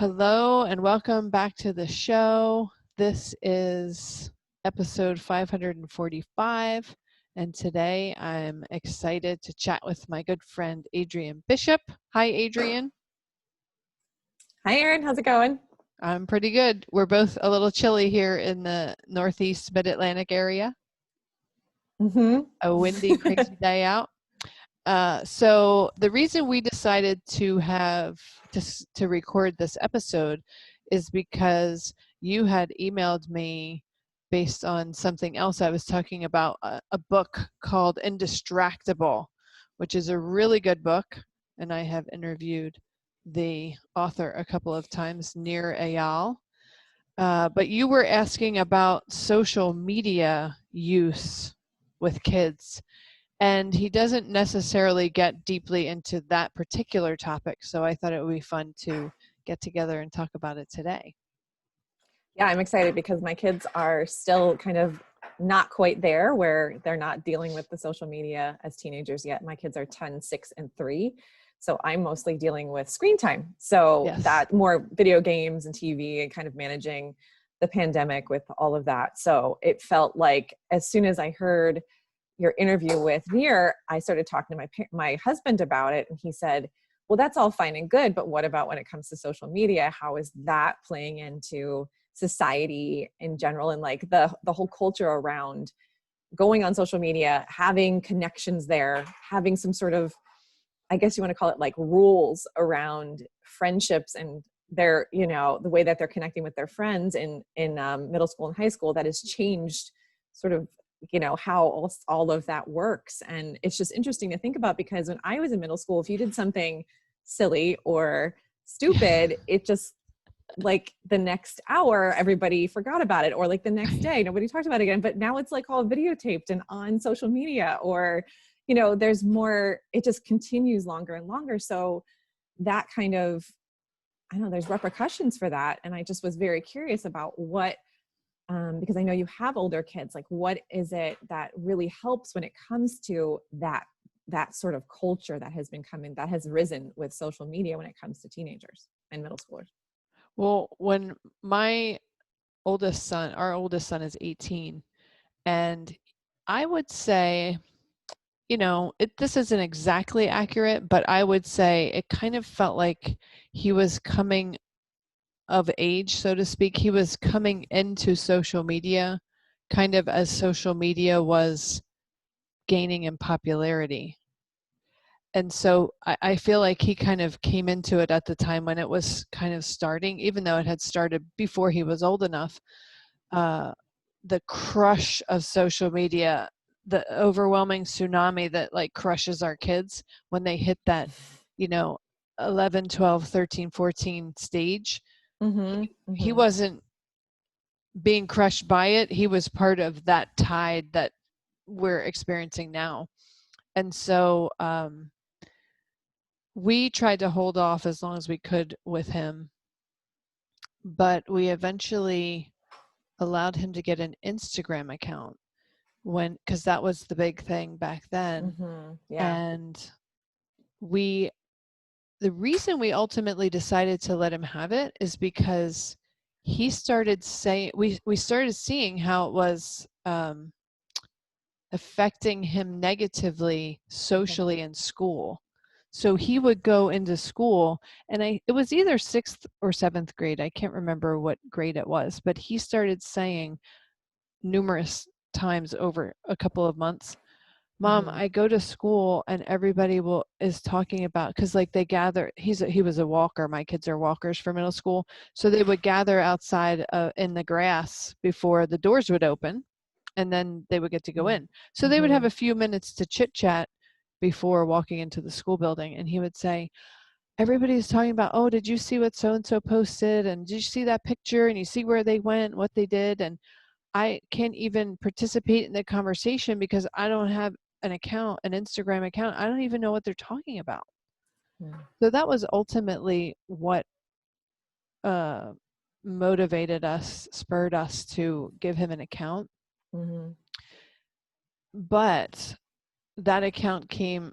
Hello and welcome back to the show. This is episode 545, and today I'm excited to chat with my good friend Adrian Bishop. Hi, Adrian. Hi, Erin. How's it going? I'm pretty good. We're both a little chilly here in the Northeast Mid-Atlantic area. A windy, crazy day out. So the reason we decided to record this episode is because you had emailed me based on something else I was talking about, a book called Indistractable, which is a really good book, and I have interviewed the author a couple of times, Nir Eyal. But you were asking about social media use with kids. And he doesn't necessarily get deeply into that particular topic. So I thought it would be fun to get together and talk about it today. Yeah, I'm excited because my kids are still kind of not quite there where they're not dealing with the social media as teenagers yet. My kids are 10, 6, and 3. So I'm mostly dealing with screen time. So Yes. that more video games and TV and kind of managing the pandemic with all of that. So it felt like as soon as I heard your interview with Nir, I started talking to my husband about it, and he said, well, that's all fine and good, but what about when it comes to social media? How is that playing into society in general, and like the whole culture around going on social media, having connections there, having some sort of, I guess you want to call it like rules around friendships and their, the way that they're connecting with their friends in middle school and high school that has changed sort of how all of that works. And it's just interesting to think about, because when I was in middle school, if you did something silly or stupid, it just like the next hour everybody forgot about it, or like the next day nobody talked about it again. But now it's like all videotaped and on social media, or there's more, it just continues longer and longer. So that kind of, I don't know, there's repercussions for that. And I just was very curious about what because I know you have older kids, like what is it that really helps when it comes to that sort of culture that has risen with social media when it comes to teenagers and middle schoolers? Well, when our oldest son is 18, and I would say, this isn't exactly accurate, but I would say it kind of felt like he was coming of age, so to speak. He was coming into social media kind of as social media was gaining in popularity. And so I feel like he kind of came into it at the time when it was kind of starting, even though it had started before he was old enough. The crush of social media, the overwhelming tsunami that like crushes our kids when they hit that, 11, 12, 13, 14 stage. He wasn't being crushed by it. He was part of that tide that we're experiencing now. And so we tried to hold off as long as we could with him, but we eventually allowed him to get an Instagram account because that was the big thing back then. Yeah. And the reason we ultimately decided to let him have it is because he started saying, we started seeing how it was affecting him negatively socially in school. So he would go into school, and it was either 6th or 7th grade. I can't remember what grade it was, but he started saying numerous times over a couple of months, Mom, I go to school and everybody is talking about, because like they gather, he was a walker. My kids are walkers for middle school. So they would gather outside in the grass before the doors would open, and then they would get to go in. So they would have a few minutes to chit chat before walking into the school building. And he would say, everybody's talking about, oh, did you see what so-and-so posted? And did you see that picture? And you see where they went, what they did? And I can't even participate in the conversation because I don't have an Instagram account. I don't even know what they're talking about. So that was ultimately what motivated us, spurred us to give him an account. But that account came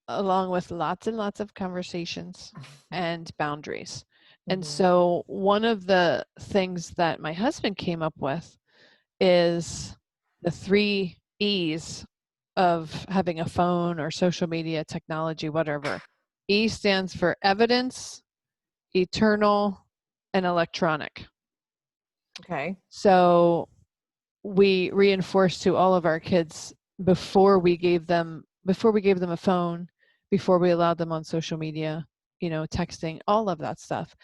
along with lots and lots of conversations and boundaries. And Mm-hmm. so one of the things that my husband came up with is the 3 E's of having a phone or social media technology, whatever. E stands for evidence, eternal, and electronic. Okay. So we reinforced to all of our kids before we gave them a phone, before we allowed them on social media, texting, all of that stuff,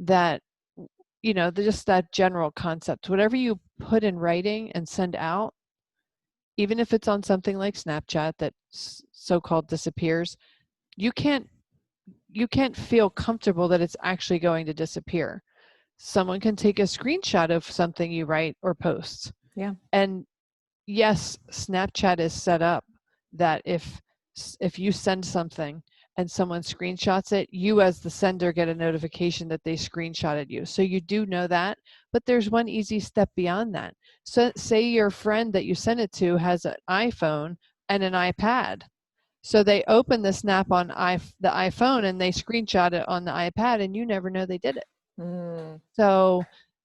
that just that general concept, whatever you put in writing and send out, even if it's on something like Snapchat that so-called disappears, you can't you can't feel comfortable that it's actually going to disappear. Someone can take a screenshot of something you write or post. Yeah. And yes, Snapchat is set up that if you send something and someone screenshots it, you as the sender get a notification that they screenshotted you. So you do know that, but there's one easy step beyond that. So say your friend that you sent it to has an iPhone and an iPad. So they open the snap on the iPhone and they screenshot it on the iPad, and you never know they did it. Mm, So,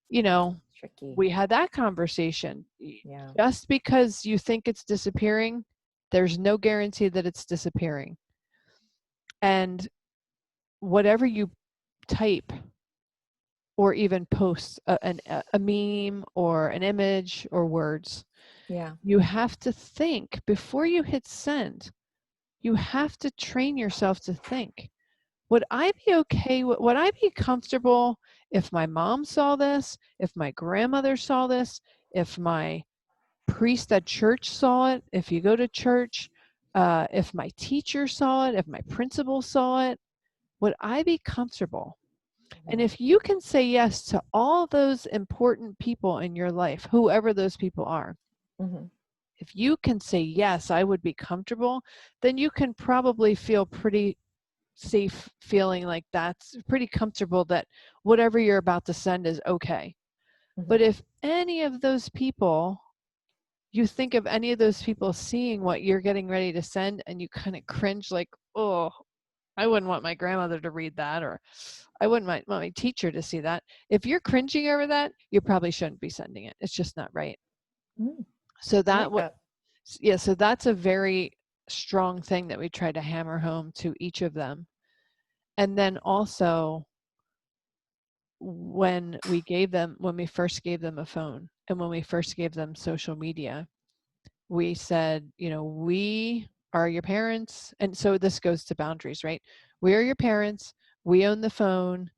you know, tricky. we had that conversation. Yeah. Just because you think it's disappearing, there's no guarantee that it's disappearing. And whatever you type or even post, a meme or an image or words, Yeah. you have to think before you hit send. You have to train yourself to think. Would I be okay? Would I be comfortable if my mom saw this, if my grandmother saw this, if my priest at church saw it, if you go to church, if my teacher saw it, if my principal saw it? Would I be comfortable? And Mm-hmm. if you can say yes to all those important people in your life, whoever those people are, Mm-hmm. if you can say yes, I would be comfortable, then you can probably feel pretty safe, feeling like that's pretty comfortable that whatever you're about to send is okay. Mm-hmm. But if any of those people, you think of any of those people seeing what you're getting ready to send and you kind of cringe like, oh, I wouldn't want my grandmother to read that, or I wouldn't want my teacher to see that. If you're cringing over that, you probably shouldn't be sending it. It's just not right. Mm, So I that like what that. yeah, so that's a very strong thing that we try to hammer home to each of them. And then also when we first gave them a phone and when we first gave them social media, we said, we are your parents. And so this goes to boundaries, right? We are your parents. We own the phone.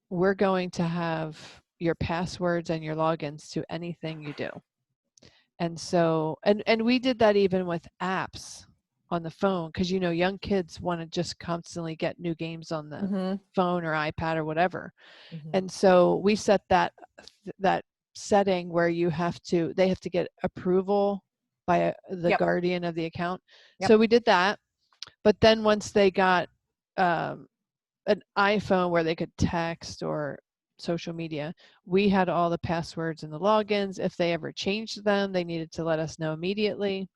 We're going to have your passwords and your logins to anything you do. And so, and we did that even with apps on the phone, because young kids want to just constantly get new games on the Mm-hmm. phone or iPad or whatever. Mm-hmm. And so we set that setting where they have to get approval by the Yep. guardian of the account. Yep. So we did that. But then once they got um, an iPhone where they could text or social media, we had all the passwords and the logins. If they ever changed them, they needed to let us know immediately.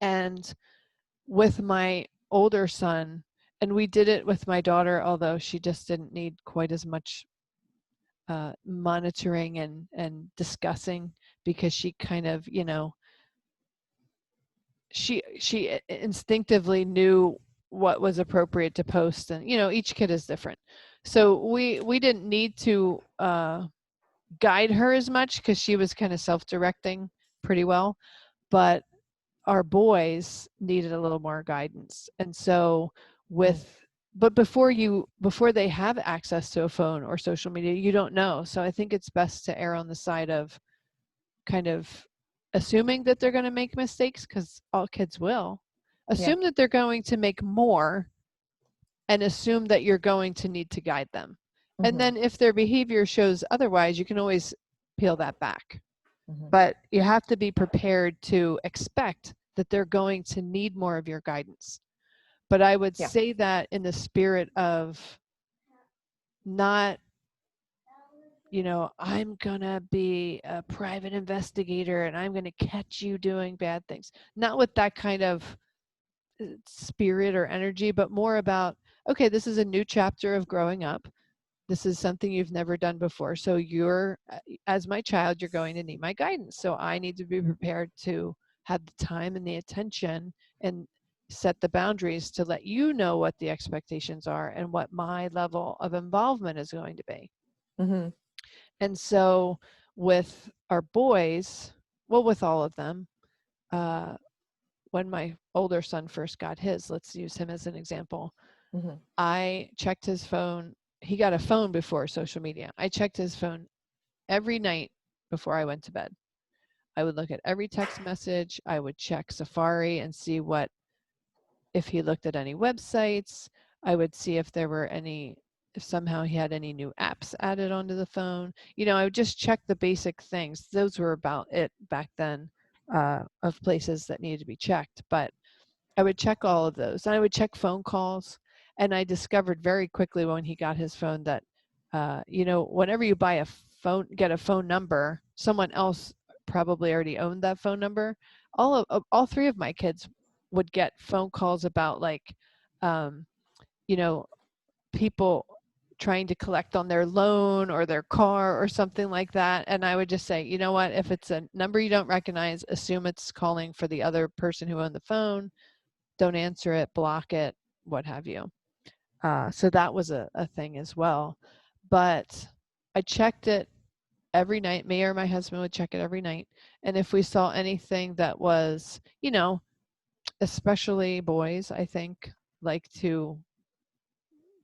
And with my older son, and we did it with my daughter, although she just didn't need quite as much monitoring and discussing, because she kind of, she instinctively knew what was appropriate to post, and each kid is different. So we didn't need to guide her as much because she was kind of self-directing pretty well, but our boys needed a little more guidance. And so Mm. with but before they have access to a phone or social media, you don't know. So I think it's best to err on the side of kind of assuming that they're going to make mistakes, because all kids will. Yeah. Assume that they're going to make more, and assume that you're going to need to guide them. And Mm-hmm. then if their behavior shows otherwise, you can always peel that back. Mm-hmm. But you have to be prepared to expect that they're going to need more of your guidance. But I would Yeah. say that in the spirit of not, I'm going to be a private investigator and I'm going to catch you doing bad things. Not with that kind of spirit or energy, but more about, okay, this is a new chapter of growing up. This is something you've never done before. So you're, as my child, you're going to need my guidance. So I need to be prepared to have the time and the attention and set the boundaries to let you know what the expectations are and what my level of involvement is going to be. Mm-hmm. And so with our boys, well, with all of them, when my older son first got his, let's use him as an example, Mm-hmm. I checked his phone. He got a phone before social media. I checked his phone every night before I went to bed. I would look at every text message. I would check Safari and see if he looked at any websites. I would see if there were any, if somehow he had any new apps added onto the phone. I would just check the basic things. Those were about it back then, of places that needed to be checked. But I would check all of those, and I would check phone calls. And I discovered very quickly when he got his phone that, whenever you buy a phone, get a phone number, someone else probably already owned that phone number. All three of my kids would get phone calls about um, you know, people trying to collect on their loan or their car or something like that. And I would just say, you know what, if it's a number you don't recognize, assume it's calling for the other person who owned the phone. Don't answer it, block it, what have you. So that was a thing as well. But I checked it every night. Me or my husband would check it every night. And if we saw anything that was, especially boys, I think, like to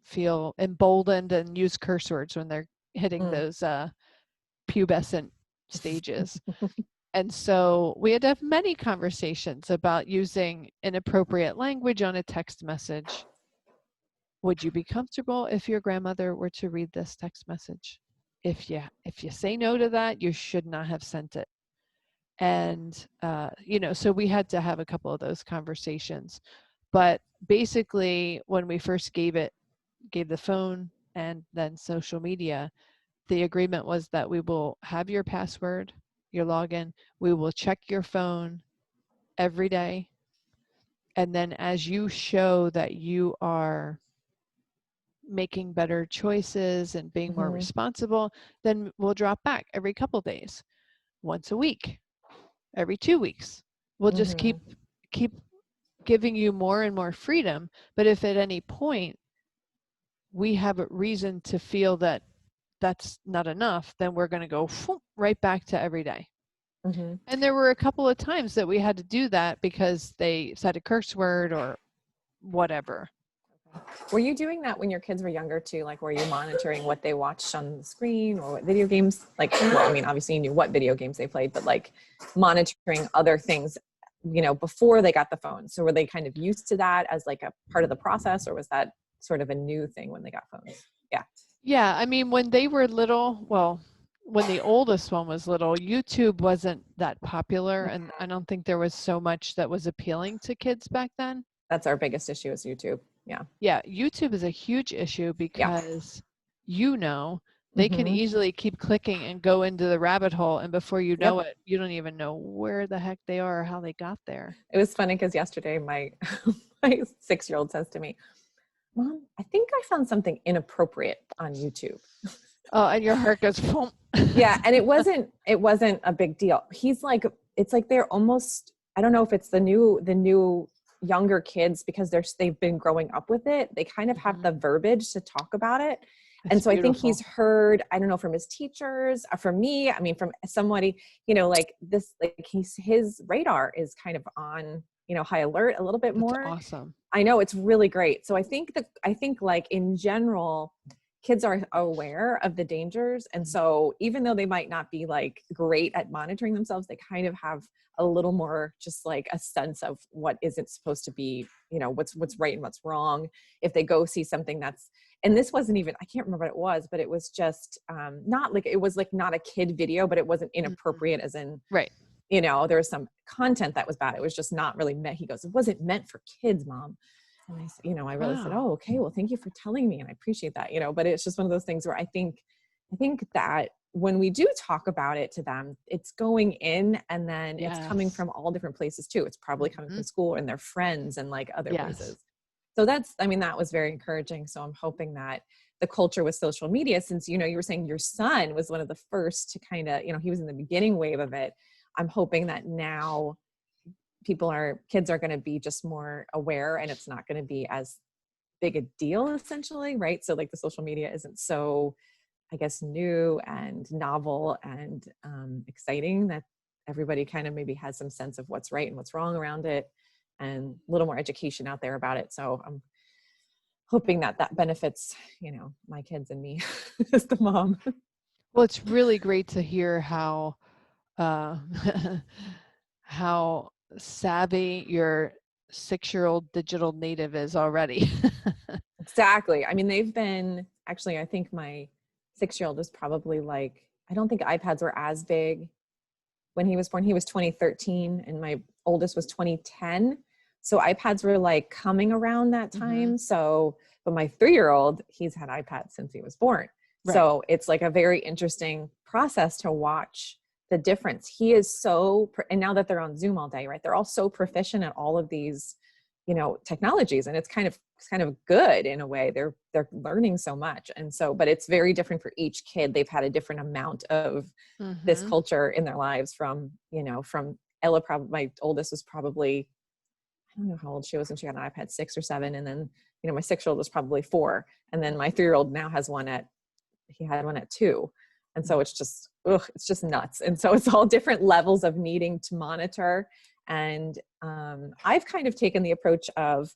feel emboldened and use curse words when they're hitting Mm. those pubescent stages. And so we had to have many conversations about using inappropriate language on a text message. Would you be comfortable if your grandmother were to read this text message? If you say no to that, you should not have sent it. And so we had to have a couple of those conversations. But basically, when we first gave the phone and then social media, the agreement was that we will have your password, your login. We will check your phone every day. And then as you show that you are making better choices and being more Mm-hmm. responsible, then we'll drop back every couple days, once a week, every 2 weeks. We'll just keep Mm-hmm. keep giving you more and more freedom. But if at any point we have a reason to feel that that's not enough, then we're going to go right back to every day. Mm-hmm. And there were a couple of times that we had to do that because they said a curse word or whatever. Were you doing that when your kids were younger too? Like, were you monitoring what they watched on the screen or what video games? Like, well, I mean, obviously you knew what video games they played, but like monitoring other things, before they got the phone. So were they kind of used to that as like a part of the process, or was that sort of a new thing when they got phones? Yeah. Yeah, I mean, when they were little, well, when the oldest one was little, YouTube wasn't that popular, and I don't think there was so much that was appealing to kids back then. That's our biggest issue is YouTube. Yeah. Yeah, YouTube is a huge issue Yeah. because they can Mm-hmm. easily keep clicking and go into the rabbit hole, and before you know Yep. it, you don't even know where the heck they are or how they got there. It was funny because yesterday my my 6-year-old says to me, "Mom, I think I found something inappropriate on YouTube." Oh, and your heart goes, boom. Yeah, and it wasn't a big deal. He's like, it's like they're almost, I don't know if it's the new younger kids because they've been growing up with it. They kind of have Mhm. the verbiage to talk about it. It's And so I think beautiful. he's heard, I don't know, from his teachers, from me, I mean, from somebody, like this, like his radar is kind of on, high alert a little bit That's more. awesome. I know, it's really great. So I think like in general, kids are aware of the dangers. And so even though they might not be like great at monitoring themselves, they kind of have a little more just like a sense of what isn't supposed to be, what's right and what's wrong. If they go see something and this wasn't even, I can't remember what it was, but it was just not like, it was like not a kid video, but it wasn't Mhm. inappropriate as in, Right. there was some content that was bad. It was just not really meant. He goes, "It wasn't meant for kids, Mom." And I said, I really said, Wow. "Oh, okay. Well, thank you for telling me. And I appreciate that, but it's just one of those things where I think that when we do talk about it to them, it's going in and then it's coming Yes. from all different places too. It's probably coming from Mhm. school and their friends and like other Yes. places. So that's, I mean, that was very encouraging. So I'm hoping that the culture with social media, since, you know, you were saying your son was one of the first to kind of, you know, he was in the beginning wave of it. I'm hoping that now kids are going to be just more aware, and it's not going to be as big a deal essentially, right? So like the social media isn't so, I guess, new and novel and exciting, that everybody kind of maybe has some sense of what's right and what's wrong around it, and a little more education out there about it. So I'm hoping that that benefits, you know, my kids and me as the mom. Well, it's really great to hear how uh, how savvy your 6-year-old digital native is already. Exactly. I mean, they've been actually, I think my 6-year-old is probably like, I don't think iPads were as big when he was born. He was 2013 and my oldest was 2010. So iPads were like coming around that Hmm. time. So, but my 3-year-old, he's had iPads since he was born. Right. So it's like a very interesting process to watch the difference. He is so, and now that they're on Zoom all day, right? They're all so proficient at all of these, you know, technologies, and it's kind of good in a way. They're learning so much. And so, but it's very different for each kid. They've had a different amount of this Hmm. culture in their lives from, you know, from Ella, probably my oldest was probably, I don't know how old she was when she got an iPad, 6 or 7. And then, you know, my 6-year-old was probably 4. And then my 3-year-old now has he had one at 2. And so it's just, it's just nuts. And so it's all different levels of needing to monitor. And I've kind of taken the approach of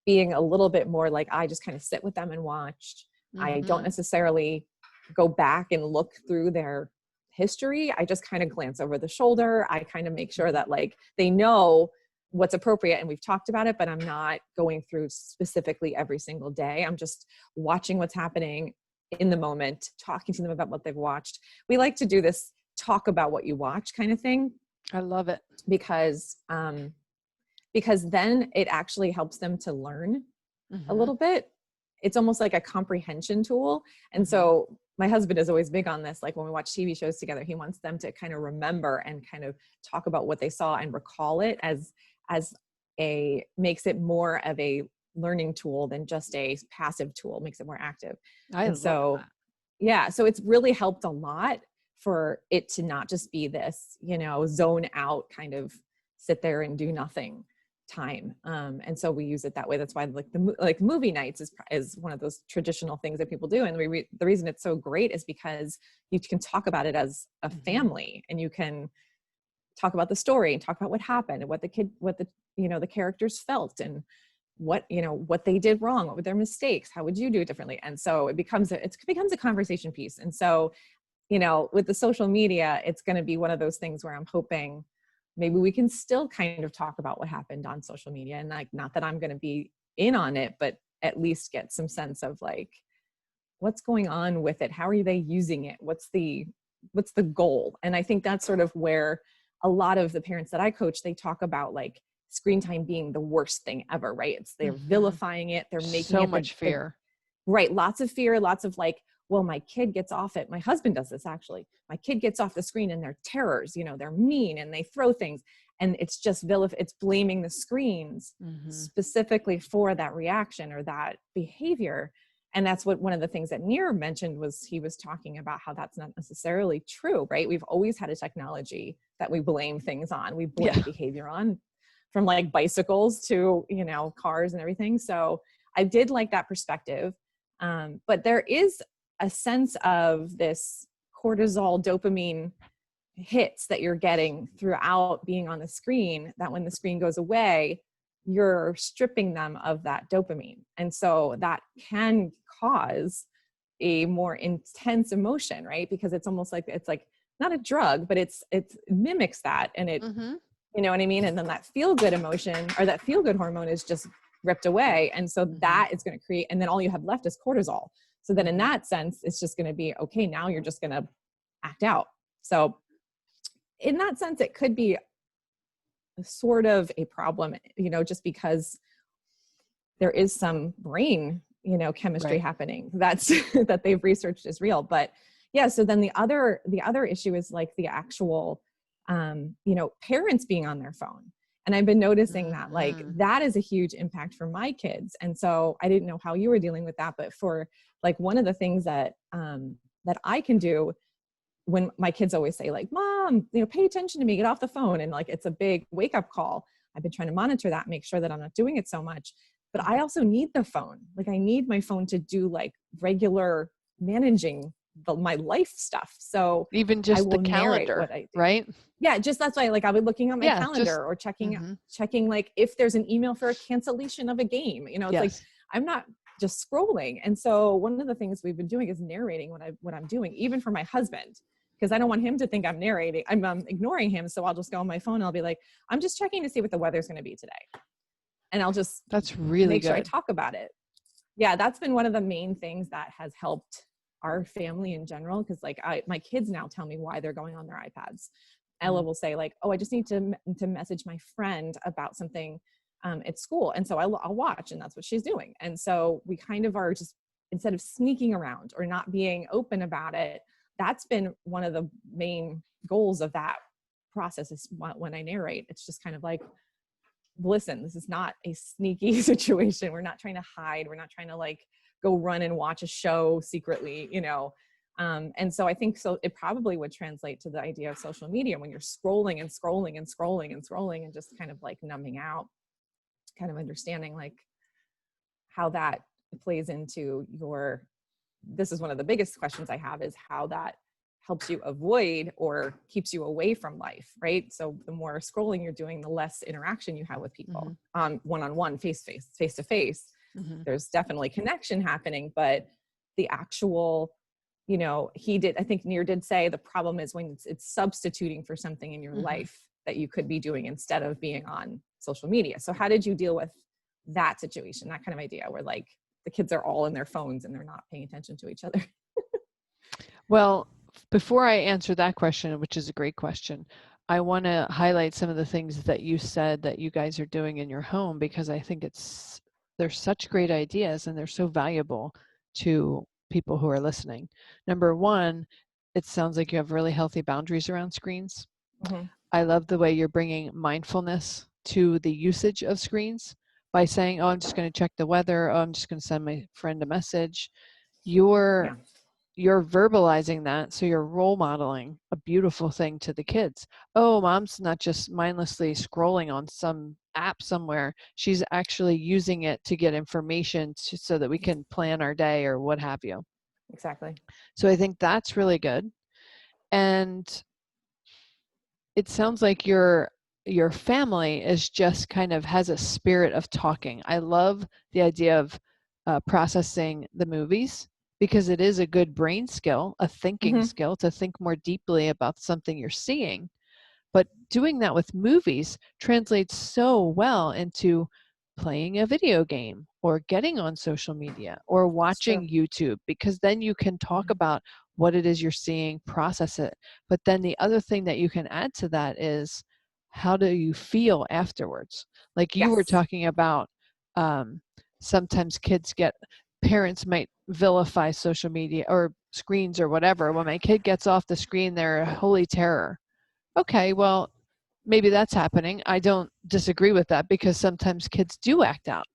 being a little bit more like, I just kind of sit with them and watch. I don't Hmm. necessarily go back and look through their history. I just kind of glance over the shoulder. I kind of make sure that like they know what's appropriate and we've talked about it, but I'm not going through specifically every single day. I'm just watching what's happening in the moment, talking to them about what they've watched. We like to do this talk about what you watch kind of thing, I love it. because then it actually helps them to learn a Hmm. little bit. It's almost like a comprehension tool. And Hmm. so my husband is always big on this. Like when we watch TV shows together, he wants them to kind of remember and kind of talk about what they saw and recall it as a, makes it more of a learning tool than just a passive tool, makes it more active. I And love so, that. yeah, so it's really helped a lot for it to not just be this, you know, zone out kind of sit there and do nothing time. And so we use it that way. That's why like like movie nights is one of those traditional things that people do. And the reason it's so great is because you can talk about it as a Hmm. family, and you can talk about the story and talk about what happened and what the, you know, the characters felt, and what, you know, what they did wrong, what were their mistakes, how would you do it differently. And so it becomes a conversation piece. And so, you know, with the social media, it's going to be one of those things where I'm hoping maybe we can still kind of talk about what happened on social media, and like, not that I'm going to be in on it, but at least get some sense of like, what's going on with it, how are they using it, what's the goal. And I think that's sort of where a lot of the parents that I coach, they talk about like screen time being the worst thing ever, right? It's, they're Hmm. vilifying it, they're making So it much the fear. right, lots of fear, lots of like, well, my kid gets off it. My husband does this actually. My kid gets off the screen and they're terrors, you know, they're mean and they throw things. And it's just it's blaming the screens Hmm. specifically for that reaction or that behavior. And that's what one of the things that Neer mentioned was, he was talking about how that's not necessarily true, right? We've always had a technology that we blame things on. We blame Yeah. behavior on, from like bicycles to, you know, cars and everything. So I did like that perspective. But there is a sense of this cortisol, dopamine hits that you're getting throughout being on the screen, that when the screen goes away, you're stripping them of that dopamine. And so that can cause a more intense emotion, right? Because it's almost like, it's like not a drug, but it mimics that. And it, Hmm. you know what I mean? And then that feel good emotion, or that feel good hormone, is just ripped away. And so Hmm. that is going to create, and then all you have left is cortisol. So then in Hmm. that sense, it's just going to be, okay, now you're just going to act out. So in that sense, it could be sort of a problem, you know, just because there is some brain, you know, chemistry Right. happening that's that they've researched is real. But yeah, so then the other issue is like the actual you know, parents being on their phone. And I've been noticing that like Mhm. that is a huge impact for my kids. And so I didn't know how you were dealing with that, but for like one of the things that that I can do when my kids always say like, Mom, pay attention to me, get off the phone. And like, it's a big wake up call. I've been trying to monitor that, make sure that I'm not doing it so much, but I also need the phone. Like I need my phone to do like regular managing my life stuff. So Even I just the will narrate calendar, what I do. right? Yeah, just that's why like I'll be looking at my Yeah, just calendar or mhm. checking like if there's an email for a cancellation of a game. It's like Yes. I'm not just scrolling. And so one of the things we've been doing is narrating what I'm doing, even for my husband, because I don't want him to think I'm narrating. I'm ignoring him. So I'll just go on my phone and I'll be like, I'm just checking to see what the weather's going to be today. And I'll just That's really make sure I good. talk about it. Yeah, that's been one of the main things that has helped our family in general. Cause like my kids now tell me why they're going on their iPads. Ella Mm. will say like, oh, I just need to message my friend about something at school. And so I'll watch, and that's what she's doing. And so we kind of are just, instead of sneaking around or not being open about it, that's been one of the main goals of that process is when I narrate, it's just kind of like, listen, this is not a sneaky situation. We're not trying to hide. We're not trying to like go run and watch a show secretly. And so I think so it probably would translate to the idea of social media when you're scrolling and scrolling and scrolling and scrolling and just kind of like numbing out, kind of understanding like how that plays into your, this is one of the biggest questions I have, is how that helps you avoid or keeps you away from life, right? So the more scrolling you're doing, the less interaction you have with people, Mhm. one-on-one, face to face. Mhm. There's definitely connection happening, but the actual, I think Near did say the problem is when it's substituting for something in your Mhm. life that you could be doing instead of being on social media. So how did you deal with that situation, that kind of idea where like the kids are all in their phones and they're not paying attention to each other? Well, before I answer that question, which is a great question, I want to highlight some of the things that you said that you guys are doing in your home, because I think they're such great ideas and they're so valuable to people who are listening. Number one, it sounds like you have really healthy boundaries around screens. Mm-hmm. I love the way you're bringing mindfulness to the usage of screens by saying, oh, I'm just going to check the weather. Oh, I'm just going to send my friend a message. You're Yeah. you're verbalizing that, so you're role modeling a beautiful thing to the kids. Oh, mom's not just mindlessly scrolling on some app somewhere. She's actually using it to get information so that we can plan our day or what have you. Exactly. So I think that's really good. And it sounds like your family is just kind of has a spirit of talking. I love the idea of processing the movies, because it is a good brain skill, a thinking Mm-hmm. skill to think more deeply about something you're seeing. But doing that with movies translates so well into playing a video game or getting on social media or It's true. watching YouTube, because then you can talk about what it is you're seeing, process it. But then the other thing that you can add to that is, how do you feel afterwards? Like you were Yes. talking about, um, sometimes parents might vilify social media or screens or whatever. When my kid gets off the screen, they're a holy terror. Okay, well, maybe that's happening. I don't disagree with that, because sometimes kids do act out.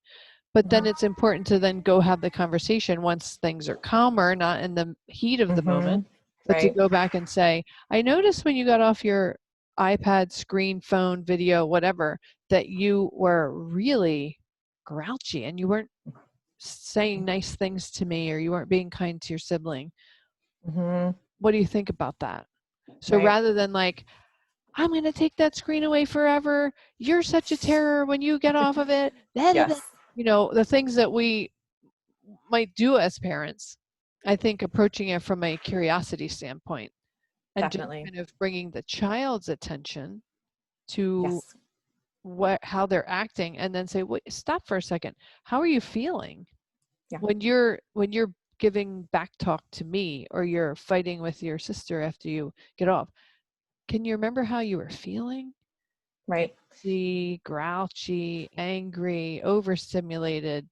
But then it's important to then go have the conversation once things are calmer, not in the heat of the Mm-hmm. moment, but to Right. go back and say, I noticed when you got off your iPad, screen, phone, video, whatever, that you were really grouchy and you weren't saying nice things to me, or you weren't being kind to your sibling. Mm-hmm. What do you think about that? So Right. rather than like, I'm going to take that screen away forever. You're such a terror when you get off of it. Blah, blah, blah. Yes. The things that we might do as parents, I think approaching it from a curiosity standpoint and just Definitely. kind of bringing the child's attention to Yes. how they're acting, and then say, wait, stop for a second. How are you feeling Yeah. when you're giving back talk to me, or you're fighting with your sister after you get off? Can you remember how you were feeling? Right. Antsy, grouchy, angry, overstimulated,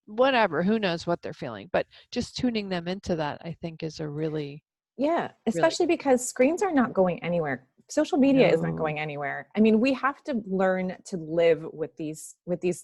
whatever, who knows what they're feeling. But just tuning them into that, I think, is a really, Yeah. really Especially good. because screens are not going anywhere social media is not No. going anywhere. I mean, we have to learn to live with these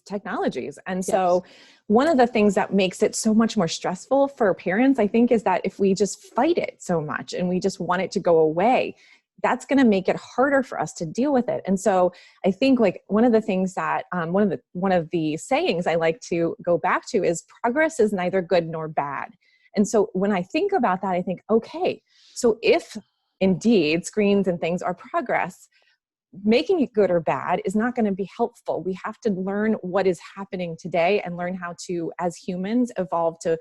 technologies. And Yes. so one of the things that makes it so much more stressful for parents, I think, is that if we just fight it so much and we just want it to go away, that's going to make it harder for us to deal with it. And so I think, like, one of the things that one of the sayings I like to go back to is progress is neither good nor bad. And so when I think about that, I think, okay, so if indeed screens and things are progress, making it good or bad is not going to be helpful. We have to learn what is happening today and learn how to, as humans, evolve to,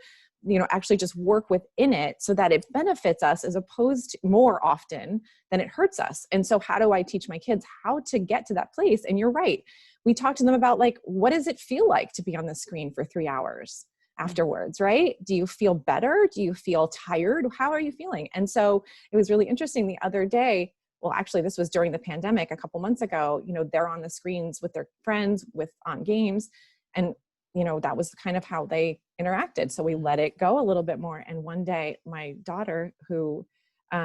actually just work within it so that it benefits us as opposed to more often than it hurts us. And so how do I teach my kids how to get to that place? And you're right. We talk to them about, like, what does it feel like to be on the screen for 3 hours afterwards, right? Do you feel better? Do you feel tired? How are you feeling? And so it was really interesting the other day. Well, actually, this was during the pandemic a couple months ago. They're on the screens with their friends, on games. And that was kind of how they interacted. So we let it go a little bit more. And one day, my daughter, who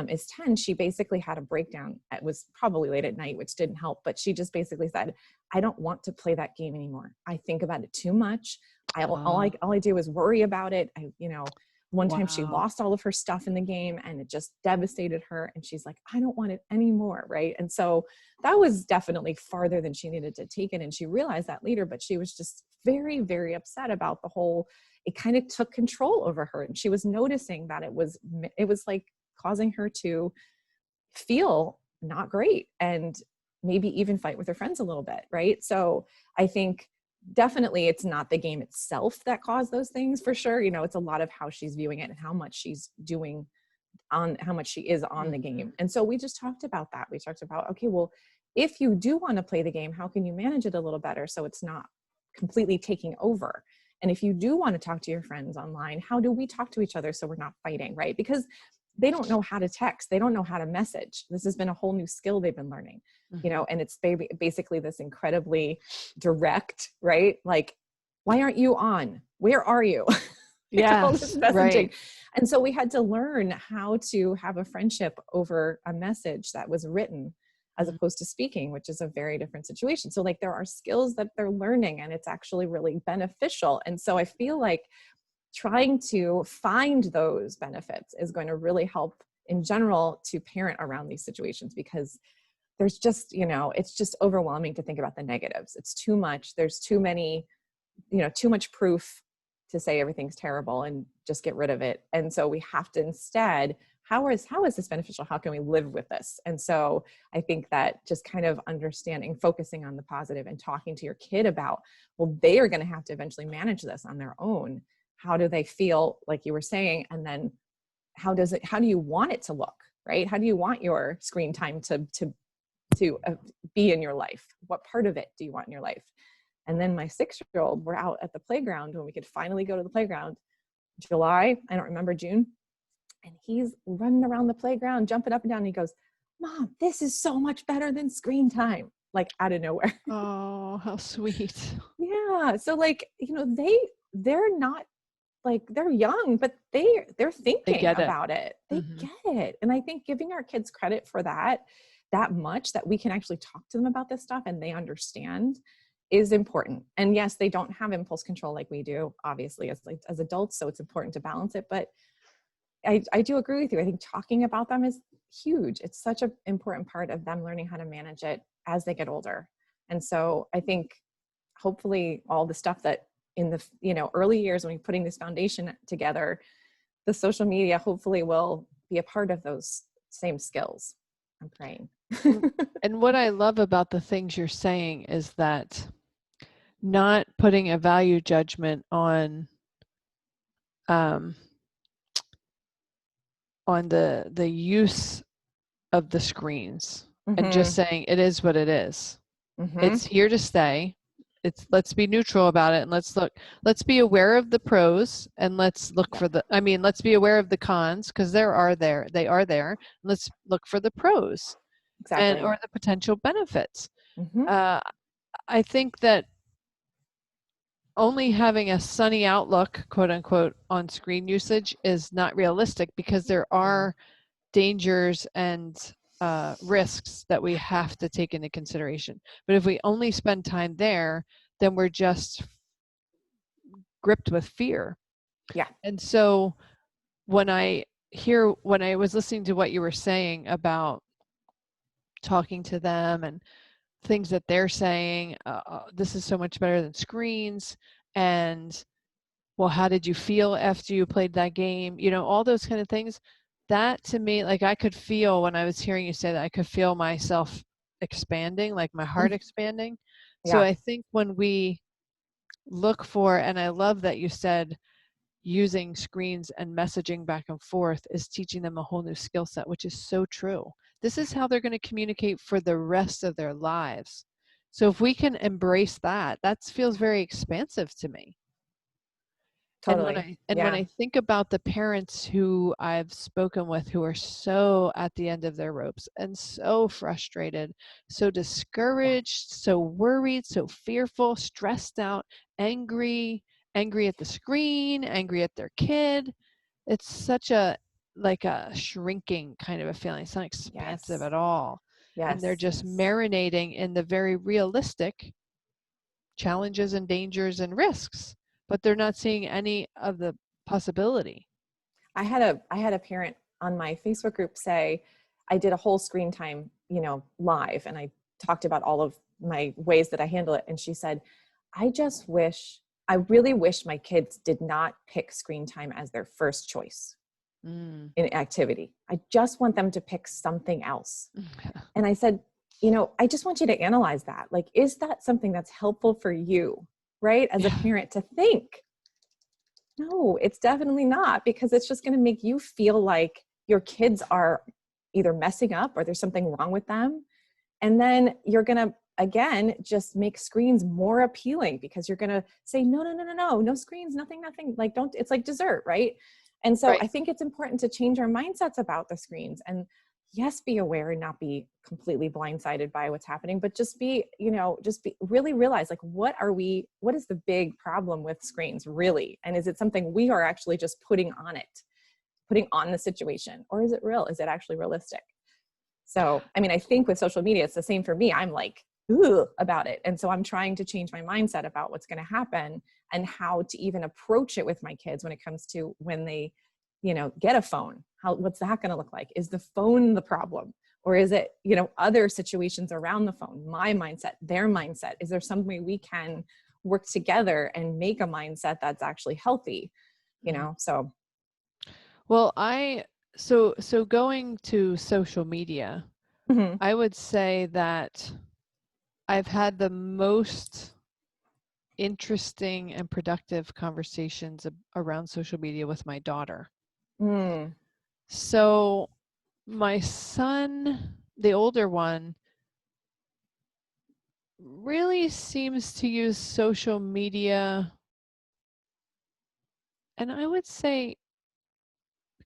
is 10, she basically had a breakdown. It was probably late at night, which didn't help. But she just basically said, I don't want to play that game anymore. I think about it too much. All I do is worry about it. One time she Wow. lost all of her stuff in the game and it just devastated her. And she's like, I don't want it anymore. Right. And so that was definitely farther than she needed to take it. And she realized that later, but she was just very, very upset about the whole, it kind of took control over her. And she was noticing that it was like causing her to feel not great and maybe even fight with her friends a little bit. Right. So I think definitely it's not the game itself that caused those things, for sure. It's a lot of how she's viewing it and how much she's doing on how much she is on the game. And so we just talked about that. We talked about, okay, well, if you do want to play the game, how can you manage it a little better so it's not completely taking over? And if you do want to talk to your friends online, how do we talk to each other so we're not fighting, right? Because they don't know how to text. They don't know how to message. This has been a whole new skill they've been learning, and it's basically this incredibly direct, right? Like, why aren't you on? Where are you? All this Yes. messaging. Right. And so we had to learn how to have a friendship over a message that was written as opposed to speaking, which is a very different situation. So, like, there are skills that they're learning and it's actually really beneficial. And so I feel like trying to find those benefits is going to really help in general to parent around these situations, because there's just, it's just overwhelming to think about the negatives. It's too much. There's too many, too much proof to say everything's terrible and just get rid of it. And so we have to instead, how is this beneficial? How can we live with this? And so I think that just kind of understanding, focusing on the positive and talking to your kid about, well, they are going to have to eventually manage this on their own. How do they feel, like you were saying? And then how do you want it to look, right? How do you want your screen time to be in your life? What part of it do you want in your life? And then my 6-year-old, we're out at the playground when we could finally go to the playground. July, I don't remember, June. And he's running around the playground, jumping up and down. And he goes, Mom, this is so much better than screen time, like out of nowhere. Oh, how sweet. Yeah. So, like, they're not, like, they're young, but they're They thinking get it. about it. They Mm-hmm. get it. And I think giving our kids credit for that much, that we can actually talk to them about this stuff and they understand, is important. And yes, they don't have impulse control like we do, obviously, as adults. So it's important to balance it. But I do agree with you. I think talking about them is huge. It's such an important part of them learning how to manage it as they get older. And so I think hopefully all the stuff that in the early years when we're putting this foundation together, the social media hopefully will be a part of those same skills. I'm praying. And what I love about the things you're saying is that not putting a value judgment um, on the use of the screens and just Mm-hmm. saying it is what it is. Mm-hmm. It's here to stay. Let's be neutral about it and let's be aware of the pros and let's look Yeah, for let's be aware of the cons because they are there. Let's look for the pros and exactly. or the potential benefits. Mm-hmm. Uh, I think that only having a sunny outlook, quote unquote, on screen usage is not realistic because there Yeah. are dangers and risks that we have to take into consideration. But if we only spend time there, then we're just gripped with fear. Yeah. And so when I was listening to what you were saying about talking to them and things that they're saying, this is so much better than screens, and well, how did you feel after you played that game? All those kind of things. That to me, like I could feel when I was hearing you say that, I could feel myself expanding, like my heart expanding. So Yeah. I think when we look for, and I love that you said using screens and messaging back and forth is teaching them a whole new skill set, which is so true. This is how they're going to communicate for the rest of their lives. So if we can embrace that, that feels very expansive to me. And when Totally. I Yeah. think about the parents who I've spoken with who are so at the end of their ropes and so frustrated, so Yeah. discouraged, so worried, so fearful, stressed out, angry at the screen, angry at their kid. It's such a like a shrinking kind of a feeling. It's not expansive Yes. at all. And they're Yes. just marinating in the very realistic challenges and dangers and risks, but they're not seeing any of the possibility. I had a parent on my Facebook group say, I did a whole screen time, live, and I talked about all of my ways that I handle it. And she said, I really wish my kids did not pick screen time as their first choice Mm. in activity. I just want them to pick something else. And I said, I just want you to analyze that. Like, is that something that's helpful for you, right? As a Yeah. parent to think, no, it's definitely not, because it's just going to make you feel like your kids are either messing up or there's something wrong with them. And then you're going to, again, just make screens more appealing because you're going to say, no, no, no, no, no, no screens, nothing, nothing. Like, don't, it's like dessert, right? And so Right. I think it's important to change our mindsets about the screens and yes, be aware and not be completely blindsided by what's happening, but just be, really realize, like, what is the big problem with screens really? And is it something we are actually just putting on the situation, or is it real? Is it actually realistic? So, I mean, I think with social media, it's the same for me. I'm like, ooh, about it. And so I'm trying to change my mindset about what's going to happen and how to even approach it with my kids when it comes to when they, get a phone. What's that going to look like? Is the phone the problem? Or is it, other situations around the phone, my mindset, their mindset? Is there some way we can work together and make a mindset that's actually healthy? Mm. So. Well, so going to social media, Mhm. I would say that I've had the most interesting and productive conversations around social media with my daughter. Mm. So my son, the older one, really seems to use social media, and I would say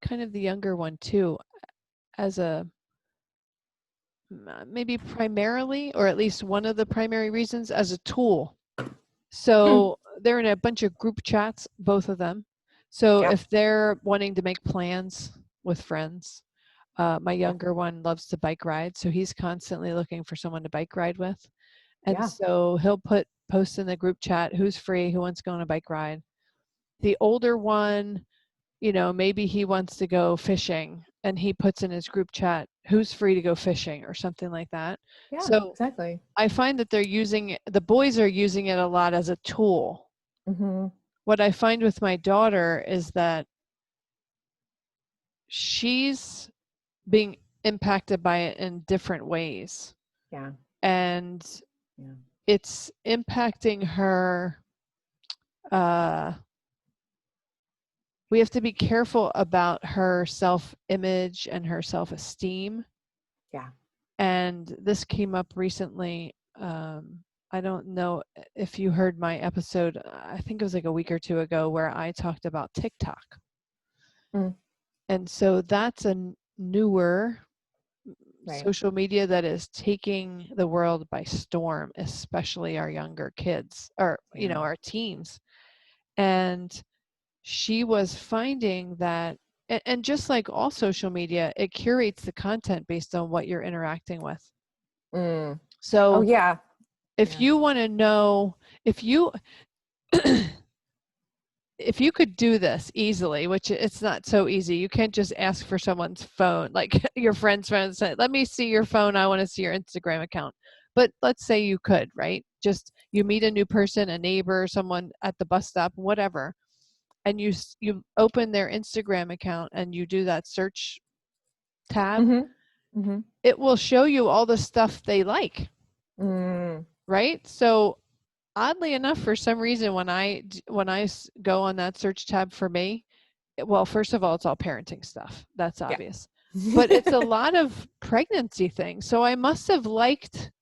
kind of the younger one too, as a maybe primarily, or at least one of the primary reasons, as a tool. Mm. So they're in a bunch of group chats, both of them. So Yeah. if they're wanting to make plans with friends, my Yeah. younger one loves to bike ride, so he's constantly looking for someone to bike ride with. And Yeah. so he'll post in the group chat, who's free, who wants to go on a bike ride. The older one, maybe he wants to go fishing and he puts in his group chat, who's free to go fishing or something like that. Yeah. So Exactly. I find that the boys are using it a lot as a tool. Mm-hmm. What I find with my daughter is that she's being impacted by it in different ways. Yeah. And Yeah. it's impacting her. We have to be careful about her self-image and her self-esteem. Yeah. And this came up recently. I don't know if you heard my episode, I think it was like a week or two ago, where I talked about TikTok. Mm. And so that's a newer Right. social media that is taking the world by storm, especially our younger kids, or, Yeah. our teens. And she was finding that And just like all social media, it curates the content based on what you're interacting with. Mm. Oh So yeah. if Yeah. you want to know, if you if you could do this easily, which it's not so easy, you can't just ask for someone's phone, like your friend's phone, and say, let me see your phone, I want to see your Instagram account. But let's say you could, right? Just you meet a new person, a neighbor, someone at the bus stop, whatever, and you open their Instagram account and you do that search tab, Mm-hmm. Mm-hmm. it will show you all the stuff they like, Mm. right? So oddly enough, for some reason, when I go on that search tab for me, well, first of all, it's all parenting stuff. That's Yeah. obvious. But it's a lot of pregnancy things. So I must have liked,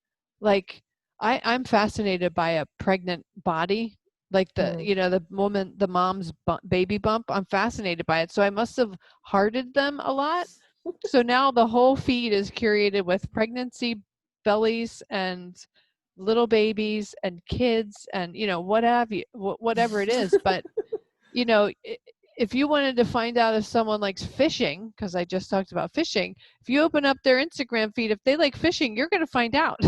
like, I'm fascinated by a pregnant body, like Mm. the woman, the mom's baby bump. I'm fascinated by it. So I must have hearted them a lot. So now the whole feed is curated with pregnancy bellies and little babies and kids and whatever it is. But you know, if you wanted to find out if someone likes fishing, because I just talked about fishing, if you open up their Instagram feed, if they like fishing, you're going to find out.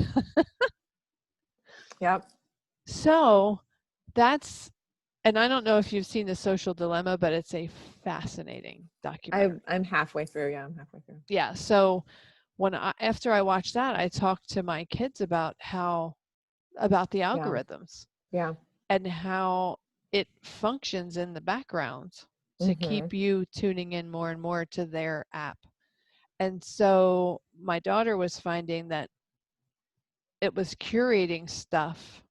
Yep. So that's, and I don't know if you've seen The Social Dilemma, but it's a fascinating documentary. I'm halfway through. Yeah, I'm halfway through. Yeah. So after I watched that, I talked to my kids about about the Yeah. algorithms Yeah. and how it functions in the background to Mm-hmm. keep you tuning in more and more to their app. And so my daughter was finding that it was curating stuff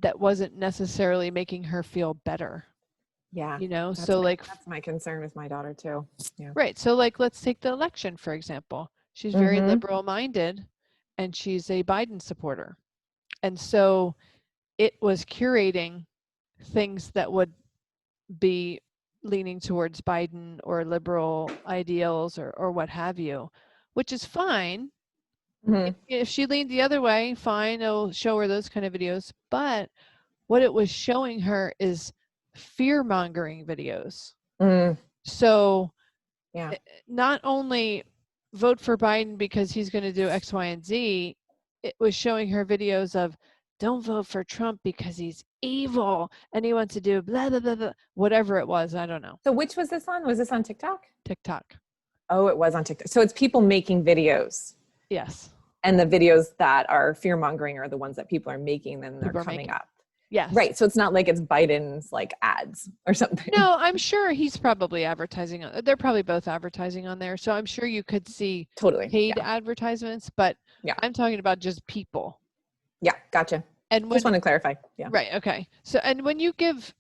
that wasn't necessarily making her feel better, Yeah. That's So like, that's my concern with my daughter too. Yeah. right. So like, let's take the election, for example. She's very Mm-hmm. liberal minded and she's a Biden supporter. And so it was curating things that would be leaning towards Biden or liberal ideals or what have you, which is fine. Mm-hmm. If she leaned the other way, fine, it'll show her those kind of videos. But what it was showing her is fear mongering videos. Mm. So Yeah. not only vote for Biden because he's going to do X, Y, and Z, it was showing her videos of don't vote for Trump because he's evil and he wants to do blah, blah, blah, blah, whatever it was. I don't know. So which was this on? Was this on TikTok? TikTok. Oh, it was on TikTok. So it's people making videos. Yes. And the videos that are fear mongering are the ones that people are making, then they're People are coming making. up. Yes. Right. So it's not like it's Biden's like ads or something. No, I'm sure he's probably advertising. They're probably both advertising on there. So I'm sure you could see Totally. paid Yeah. advertisements, but Yeah. I'm talking about just people. Yeah. Gotcha. And Just when, want to clarify. Yeah. right, okay. So, and when you give,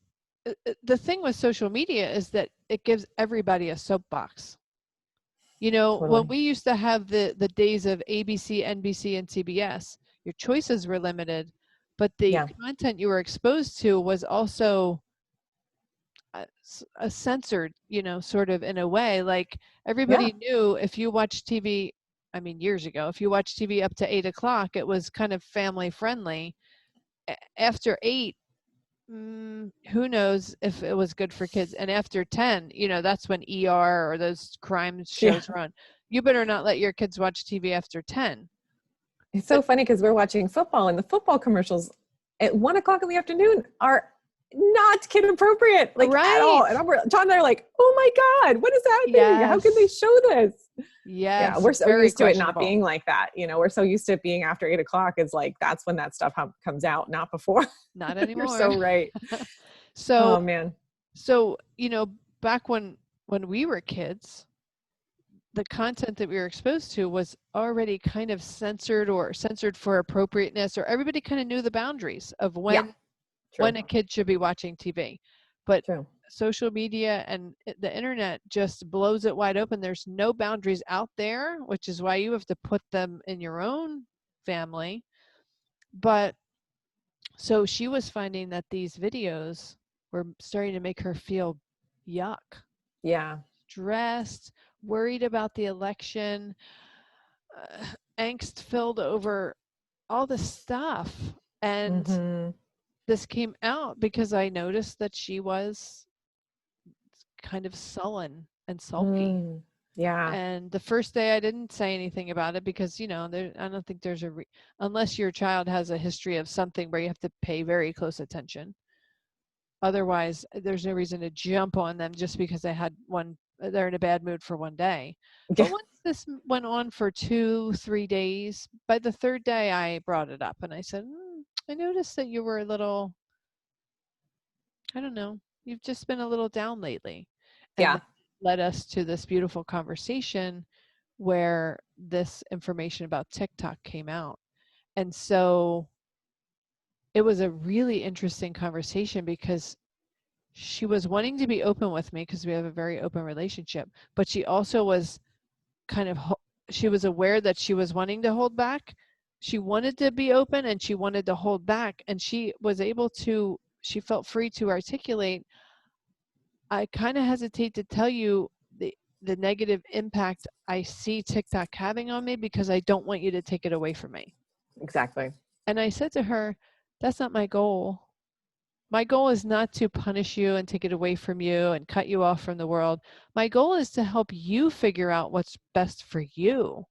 the thing with social media is that it gives everybody a soapbox. When Totally. we used to have the days of ABC, NBC, and CBS, your choices were limited, but the Yeah. content you were exposed to was also censored, sort of in a way. Like Yeah. everybody knew if you watched TV, I mean, years ago, if you watched TV up to 8 o'clock, it was kind of family friendly. After 8, who knows if it was good for kids. And after 10, that's when ER or those crime Yeah. shows run. You better not let your kids watch TV after 10. It's so But funny because we're watching football and the football commercials at 1 o'clock in the afternoon are not kid appropriate, like at all. right. And John and I are like, oh my God, what is happening? How can they Yes. show this? Yeah, Yes. we're so Very used to it not questionable. being like that. We're so used to it being after 8 o'clock. It's like that's when that stuff comes out, not before. Not You're anymore. so right. So, Oh man. so, back when we were kids, the content that we were exposed to was already kind of censored or censored for appropriateness, or everybody kind of knew the boundaries of Yeah, when true. a kid should be watching TV. But True. social media and the internet just blows it wide open. There's no boundaries out there, which is why you have to put them in your own family. But so she was finding that these videos were starting to make her feel yuck, Yeah. stressed, worried about the election, angst filled over all this stuff. And Mm-hmm. this came out because I noticed that she was kind of sullen and sulky. Mm, yeah. And the first day I didn't say anything about it because, I don't think there's unless your child has a history of something where you have to pay very close attention. Otherwise, there's no reason to jump on them just because they're in a bad mood for one day. But Yeah. once this went on for 2, 3 days, by the third day I brought it up and I said, I noticed that you were a little, I don't know, you've just been a little down lately. And Yeah. that led us to this beautiful conversation where this information about TikTok came out. And so it was a really interesting conversation because she was wanting to be open with me because we have a very open relationship, but she also was kind of, she was aware that she was wanting to hold back. She wanted to be open and she wanted to hold back. And she felt free to articulate, I kind of hesitate to tell you the negative impact I see TikTok having on me because I don't want you to take it away from me. Exactly. And I said to her, that's not my goal. My goal is not to punish you and take it away from you and cut you off from the world. My goal is to help you figure out what's best for you.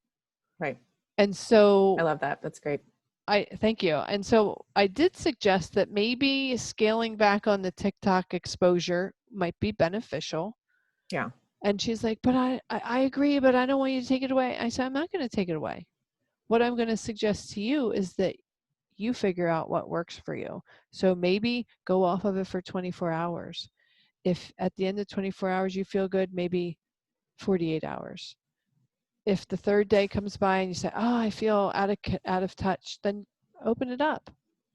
Right. And I so love that. That's great. I thank you. And so I did suggest that maybe scaling back on the TikTok exposure might be beneficial. Yeah. And she's like, but I agree, but I don't want you to take it away. I said, I'm not going to take it away. What I'm going to suggest to you is that you figure out what works for you. So maybe go off of it for 24 hours. If at the end of 24 hours you feel good, maybe 48 hours. If the third day comes by and you say, oh, I feel out of touch, then open it up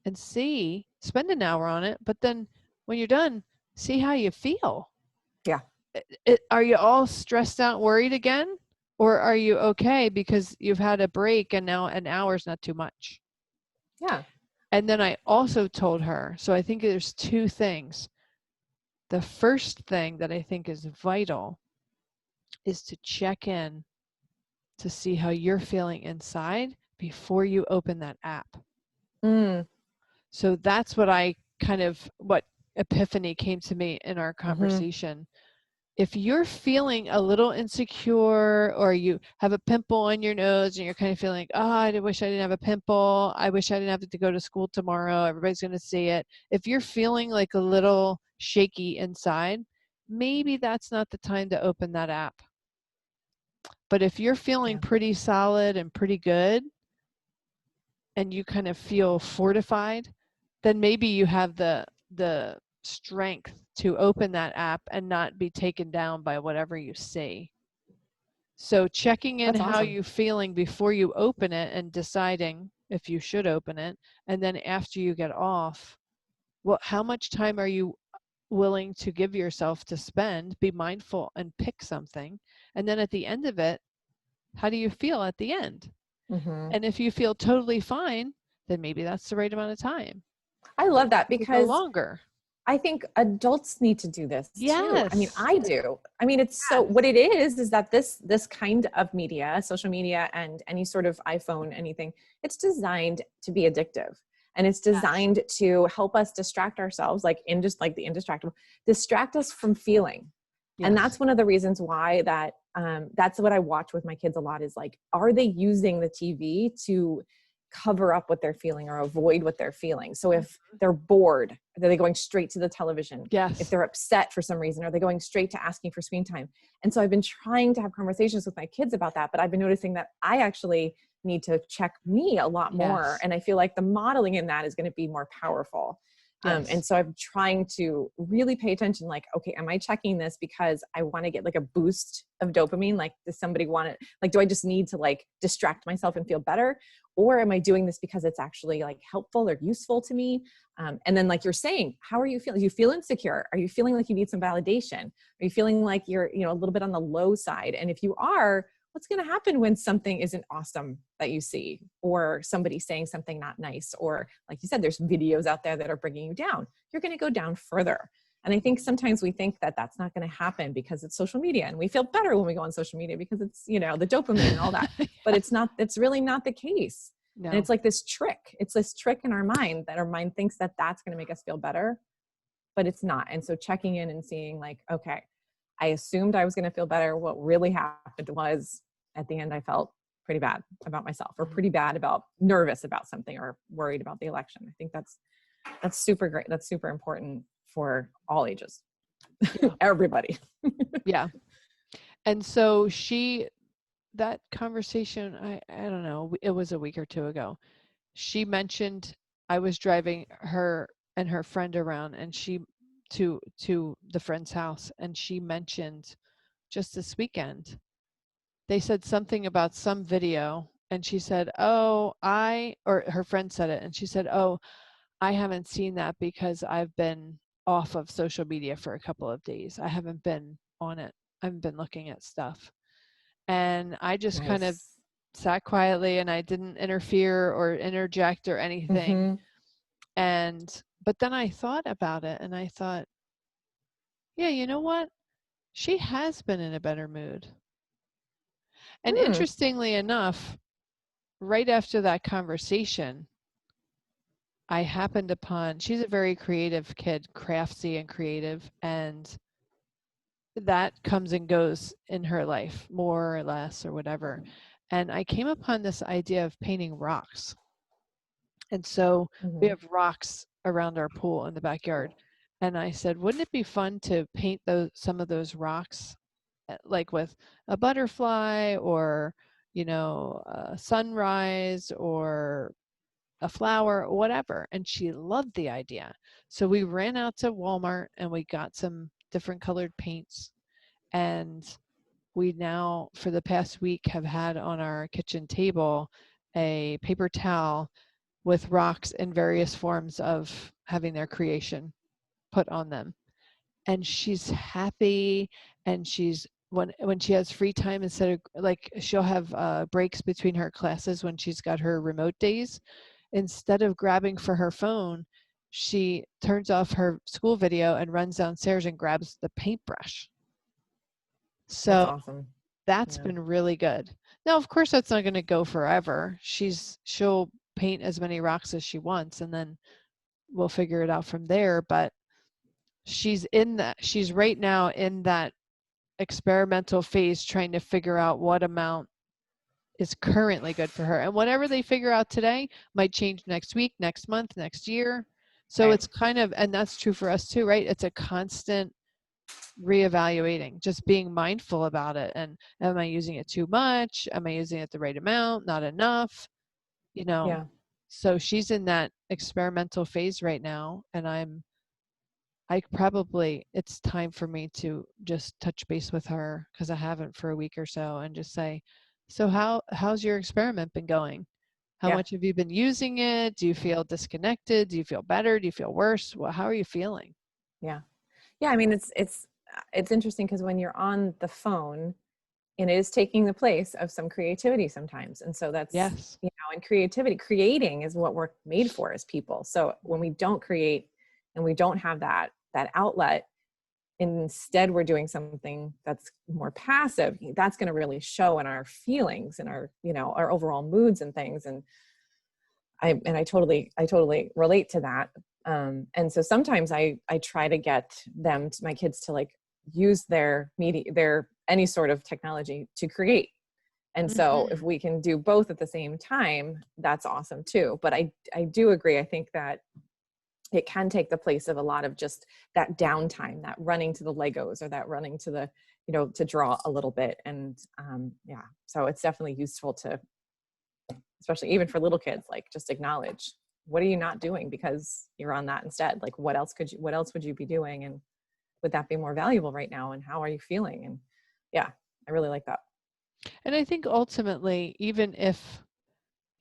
and spend an hour on it. But then when you're done, see how you feel. Yeah. Are you all stressed out, worried again? Or are you okay because you've had a break and now an hour's not too much? Yeah. And then I also told her, so I think there's two things. The first thing that I think is vital is to check in to see how you're feeling inside before you open that app. Mm, So that's what epiphany came to me in our mm-hmm. conversation. If you're feeling a little insecure or you have a pimple on your nose and you're kind of feeling like, oh, I wish I didn't have a pimple. I wish I didn't have to go to school tomorrow. Everybody's going to see it. If you're feeling like a little shaky inside, maybe that's not the time to open that app. But if you're feeling Yeah. pretty solid and pretty good and you kind of feel fortified, then maybe you have the strength to open that app and not be taken down by whatever you see. So checking in That's how awesome. you're feeling before you open it and deciding if you should open it. And then after you get off, how much time are you willing to give yourself to spend? Be mindful and pick something. And then at the end of it, how do you feel at the end? Mm-hmm. And if you feel totally fine, then maybe that's the right amount of time. I Or love that maybe you go because longer. I think adults need to do this too. I mean, Yes. I do. I mean, it's so Yes. what it is that this kind of media, social media and any sort of iPhone, anything, it's designed to be addictive. And it's Yes. designed to help us distract ourselves, like in just like the indistractable, distract us from feeling. And Yes. that's one of the reasons why that's what I watch with my kids a lot is like, are they using the TV to cover up what they're feeling or avoid what they're feeling? So if they're bored, are they going straight to the television? If Yes. they're upset for some reason, are they going straight to asking for screen time? And so I've been trying to have conversations with my kids about that, but I've been noticing that I actually need to check me a lot more. Yes. And I feel like the modeling in that is going to be more powerful. And Yes. so I'm trying to really pay attention, like, okay, am I checking this because I want to get like a boost of dopamine? Like, does somebody want it? Like, do I just need to like distract myself and feel better? Or am I doing this because it's actually like helpful or useful to me? And then like you're saying, how are you feeling? Do you feel insecure? Are you feeling like you need some validation? Are you feeling like you're, a little bit on the low side? And if you are, what's going to happen when something isn't awesome that you see, or somebody saying something not nice, or like you said, there's videos out there that are bringing you down? You're going to go down further. And I think sometimes we think that that's not going to happen because it's social media, and we feel better when we go on social media because it's, the dopamine and all that, but it's really not the case. And No. it's like this trick. It's this trick in our mind that our mind thinks that that's going to make us feel better, but it's not. And so checking in and seeing like, okay, I assumed I was going to feel better. What really happened was at the end, I felt pretty bad about myself, or Mhm. pretty bad about, nervous about something, or worried about the election. I think that's super great. That's super important for all ages, Yeah. everybody. Yeah. And so that conversation, I don't know, it was a week or two ago. She mentioned I was driving her and her friend around, and she to the friend's house, and she mentioned just this weekend they said something about some video, and she said, "Oh, or her friend said it, and she said, "Oh, I haven't seen that because I've been off of social media for a couple of days. I haven't been on it. I haven't been looking at stuff." And I just kind of Nice. sat quietly, and I didn't interfere or interject or anything. Mm-hmm. But then I thought about it, and I thought, yeah, you know what? She has been in a better mood. And Mm. interestingly enough, right after that conversation, I happened upon, she's a very creative kid, craftsy and creative, and that comes and goes in her life, more or less, or whatever. And I came upon this idea of painting rocks. And so we Mm-hmm. have rocks around our pool in the backyard. And I said, wouldn't it be fun to paint some of those rocks, like with a butterfly, or, a sunrise, or a flower, whatever. And she loved the idea. So we ran out to Walmart and we got some different colored paints. And we now, for the past week, have had on our kitchen table a paper towel with rocks in various forms of having their creation put on them. And she's happy, and she's when she has free time, instead of, like, she'll have breaks between her classes when she's got her remote days, instead of grabbing for her phone, she turns off her school video and runs downstairs and grabs the paintbrush. That's So awesome. that's Yeah. been really good. Now, of course, that's not going to go forever. She'll paint as many rocks as she wants, and then we'll figure it out from there. But she's right now in that experimental phase, trying to figure out what amount is currently good for her. And whatever they figure out today might change next week, next month, next year. So Right. it's kind of, and that's true for us too, right? It's a constant reevaluating, just being mindful about it. And am I using it too much? Am I using it the right amount? Not enough? You know, Yeah. so she's in that experimental phase right now. And it's time for me to just touch base with her, because I haven't for a week or so, and just say, so how's your experiment been going? How Yeah. much have you been using it? Do you feel disconnected? Do you feel better? Do you feel worse? Well, how are you feeling? Yeah. Yeah. I mean, it's interesting because when you're on the phone, and it is taking the place of some creativity sometimes. And so that's, Yes. and creating is what we're made for as people. So when we don't create and we don't have that outlet, instead we're doing something that's more passive, that's going to really show in our feelings and our, our overall moods and things. And I totally relate to that. And so sometimes I try to get my kids to like use their media, their any sort of technology to create. And so if Hmm. we can do both at the same time, that's awesome too. But I do agree. I think that it can take the place of a lot of just that downtime, that running to the Legos, or that running to the, to draw a little bit. And yeah, so it's definitely useful to, especially even for little kids, like just acknowledge, what are you not doing because you're on that instead? Like what else would you be doing? And would that be more valuable right now? And how are you feeling? And yeah, I really like that. And I think ultimately, even if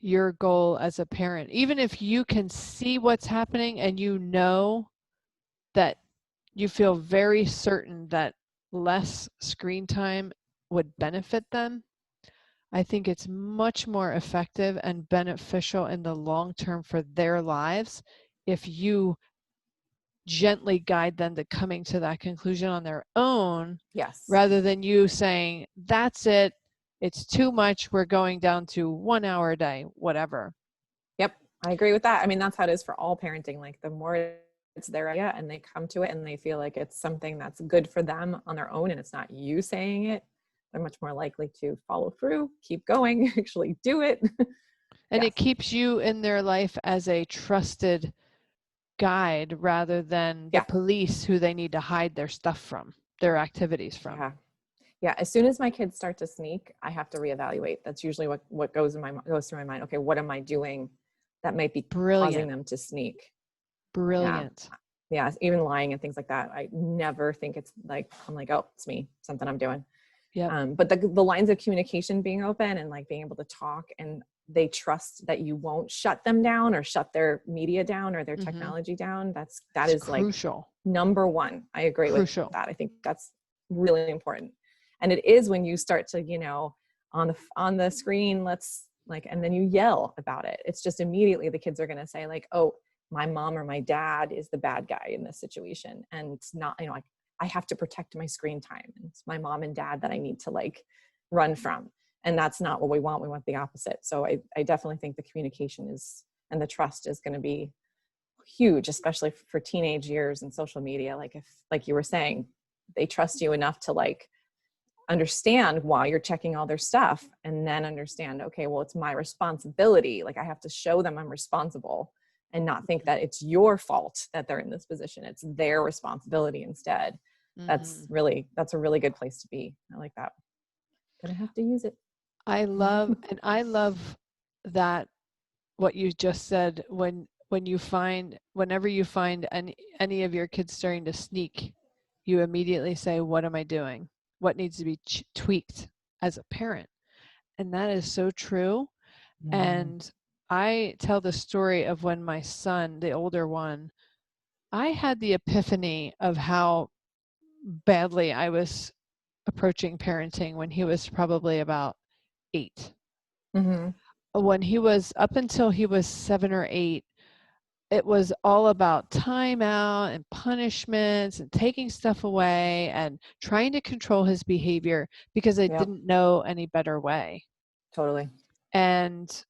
your goal as a parent, even if you can see what's happening and you know that you feel very certain that less screen time would benefit them, I think it's much more effective and beneficial in the long term for their lives if you gently guide them to coming to that conclusion on their own, Yes. rather than you saying, that's it, it's too much, we're going down to 1 hour a day, whatever. Yep. I agree with that. I mean, that's how it is for all parenting. Like the more it's their idea and they come to it and they feel like it's something that's good for them on their own and it's not you saying it, they're much more likely to follow through, keep going, actually do it. And Yes. it keeps you in their life as a trusted guide rather than the Yeah. police who they need to hide their stuff from, their activities from. Yeah. Yeah. As soon as my kids start to sneak, I have to reevaluate. That's usually what goes through my mind. Okay, what am I doing that might be causing Brilliant. them to sneak? Yeah. Brilliant. Yeah. Even lying and things like that. I never think it's like, I'm like, oh, it's me, something I'm doing. Yep. But the lines of communication being open and like being able to talk, and they trust that you won't shut them down or shut their media down or their technology down. That It's is like crucial. number one. I agree with Crucial. that. I think that's really important. And it is when you start to, on the screen, let's like, and then you yell about it. It's just immediately the kids are going to say like, oh, my mom or my dad is the bad guy in this situation. And it's not, like, I have to protect my screen time. It's my mom and dad that I need to like run from. And that's not what we want. We want the opposite. So I definitely think the communication is, and the trust is going to be huge, especially for teenage years and social media. Like if, like you were saying, they trust you enough to like understand why you're checking all their stuff, and then understand, okay, well, it's my responsibility. Like I have to show them I'm responsible and not think that it's your fault that they're in this position. It's their responsibility instead. That's a really good place to be. I like that. Gonna have to use it. I love that what you just said, whenever you find any of your kids starting to sneak, you immediately say, what am I doing? What needs to be tweaked as a parent? And that is so true. And I tell the story of when my son, the older one, I had the epiphany of how badly I was approaching parenting when he was probably about 8. Mm-hmm. When he was up until he was 7 or 8, it was all about timeout and punishments and taking stuff away and trying to control his behavior because I Yep. didn't know any better way. Totally. And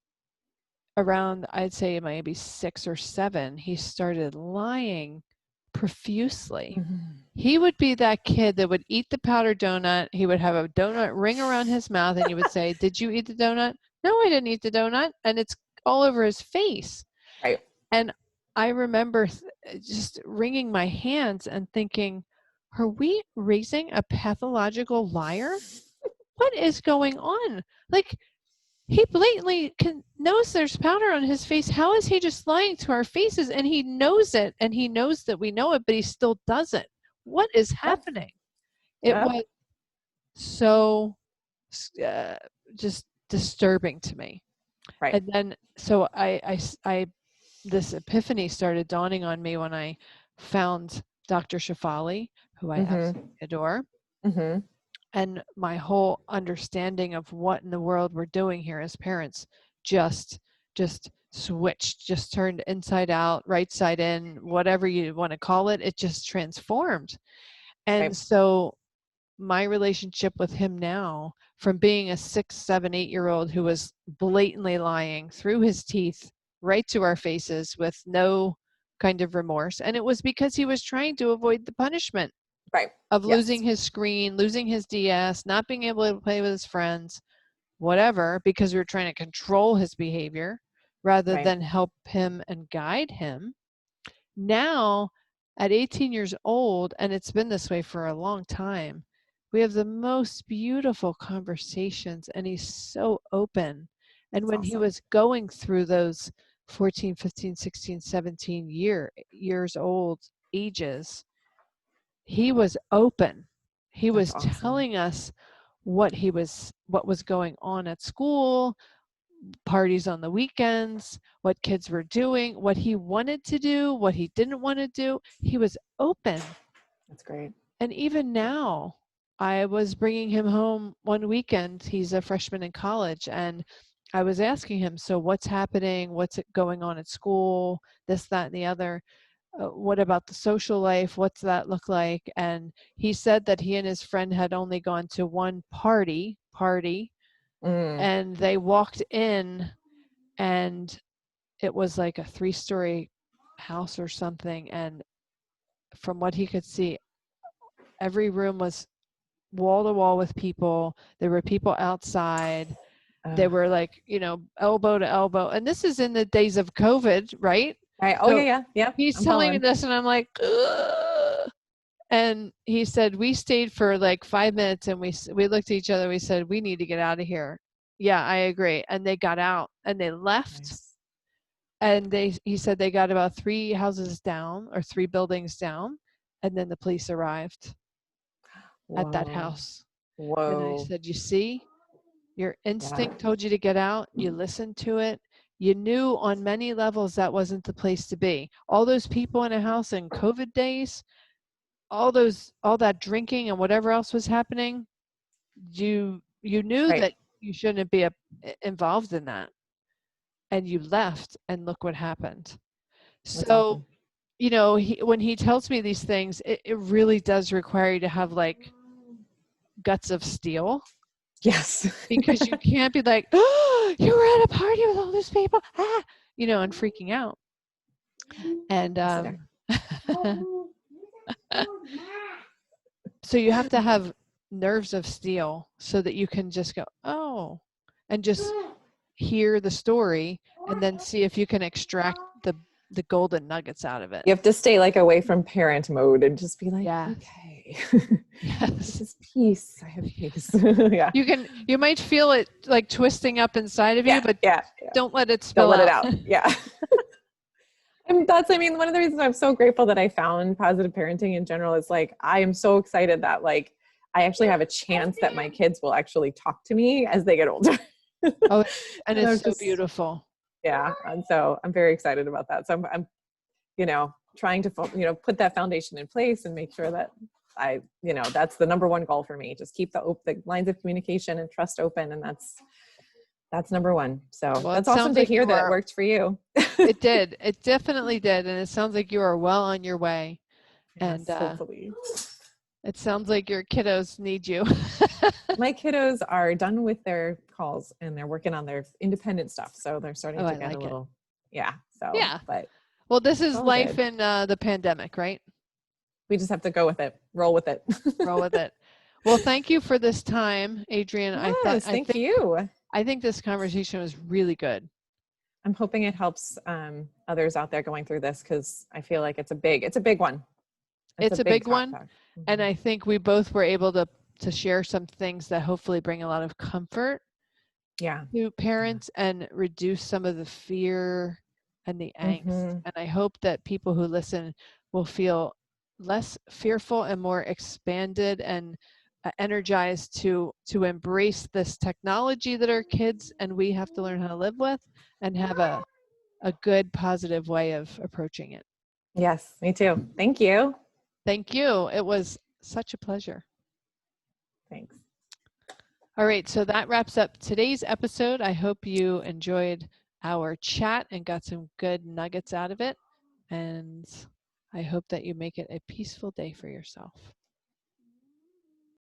around, I'd say maybe 6 or 7, he started lying profusely. Mm-hmm. He would be that kid that would eat the powdered donut. He would have a donut ring around his mouth and you would say, did you eat the donut? No, I didn't eat the donut. And it's all over his face. Right. And I remember just wringing my hands and thinking, are we raising a pathological liar? What is going on? Like, he blatantly knows there's powder on his face. How is he just lying to our faces? And he knows it, and he knows that we know it, but he still does it. What is happening? It Yep. was so just disturbing to me. Right. And then, so this epiphany started dawning on me when I found Dr. Shafali, who I absolutely adore. Mm-hmm. And my whole understanding of what in the world we're doing here as parents just switched, just turned inside out, right side in, whatever you want to call it. It just transformed. And Right. so my relationship with him now, from being a 6, 7, 8-year-old who was blatantly lying through his teeth right to our faces with no kind of remorse, and it was because he was trying to avoid the punishment Right. of Yes. losing his screen, losing his DS, not being able to play with his friends, whatever, because we were trying to control his behavior rather Right. than help him and guide him. Now, at 18 years old, and it's been this way for a long time, we have the most beautiful conversations, and he's so open. And That's when he awesome. was going through those 14, 15, 16, 17 years old ages, he was open. He That's was awesome. telling us what was going on at school, parties on the weekends, what kids were doing, what he wanted to do, what he didn't want to do. He was open. That's great. And even now, I was bringing him home one weekend. He's a freshman in college, and I was asking him, so what's happening? What's going on at school? This, that, and the other. What about the social life? What's that look like? And he said that he and his friend had only gone to one party, Mm. and they walked in, and it was like a 3-story house or something, and from what he could see, every room was wall to wall with people. There were people outside. They were like, elbow to elbow. And this is in the days of COVID, right? Right. Oh, So yeah, yeah. Yep. he's I'm telling me following. this, and I'm like, ugh. And he said, we stayed for like 5 minutes, and we looked at each other. We said, we need to get out of here. Yeah, I agree. And they got out and they left. Nice. And he said they got about 3 houses down or 3 buildings down. And then the police arrived at that Whoa. house. And I Whoa. said, you see, your Yeah. instinct told you to get out. You listened to it. You knew on many levels that wasn't the place to be. All those people in a house in COVID days, all that drinking and whatever else was happening, you knew Right. that you shouldn't be involved in that, and you left, and look what happened. That's So awesome. when he tells me these things, it really does require you to have like guts of steel, Yes. because you can't be like, oh, you were at a party with all these people, and freaking out. And Yes, it so you have to have nerves of steel so that you can just go, oh, and just hear the story and then see if you can extract the golden nuggets out of it. You have to stay like away from parent mode and just be like, Yes. okay, this Yes. is peace. I have peace. Yeah. You might feel it like twisting up inside of you, Yeah. but Yeah. don't let it Don't spill let it out. out. Yeah. And one of the reasons I'm so grateful that I found positive parenting in general is like, I am so excited that like, I actually have a chance that my kids will actually talk to me as they get older. Oh, and And it's I'm so just, beautiful. yeah. And so I'm very excited about that. So I'm trying to, put that foundation in place and make sure that that's the number one goal for me. Just keep the lines of communication and trust open. And that's number one. So Well, it that's awesome sounds to like hear you that it are. worked for you. It did. It definitely did, and it sounds like you are well on your way. And Yes, hopefully. it sounds like your kiddos need you. My kiddos are done with their calls and they're working on their independent stuff. So they're starting Oh, to I get a like it. little, yeah. So, Yeah. but Well, this it's is all life good. in the pandemic, right? We just have to go with it, roll with it. Roll with it. Well, thank you for this time, Adrienne. Yes, thank you. I think this conversation was really good. I'm hoping it helps others out there going through this because I feel like it's a big one. It's a It's a big big one, topic. and Mhm. I think we both were able to share some things that hopefully bring a lot of comfort Yeah. to Yeah. parents and reduce some of the fear and the angst. Mm-hmm. And I hope that people who listen will feel less fearful and more expanded and energized to embrace this technology that our kids and we have to learn how to live with, and have a good positive way of approaching it. Yes, me too. Thank you. Thank you. It was such a pleasure. Thanks. All right, so that wraps up today's episode. I hope you enjoyed our chat and got some good nuggets out of it. And I hope that you make it a peaceful day for yourself.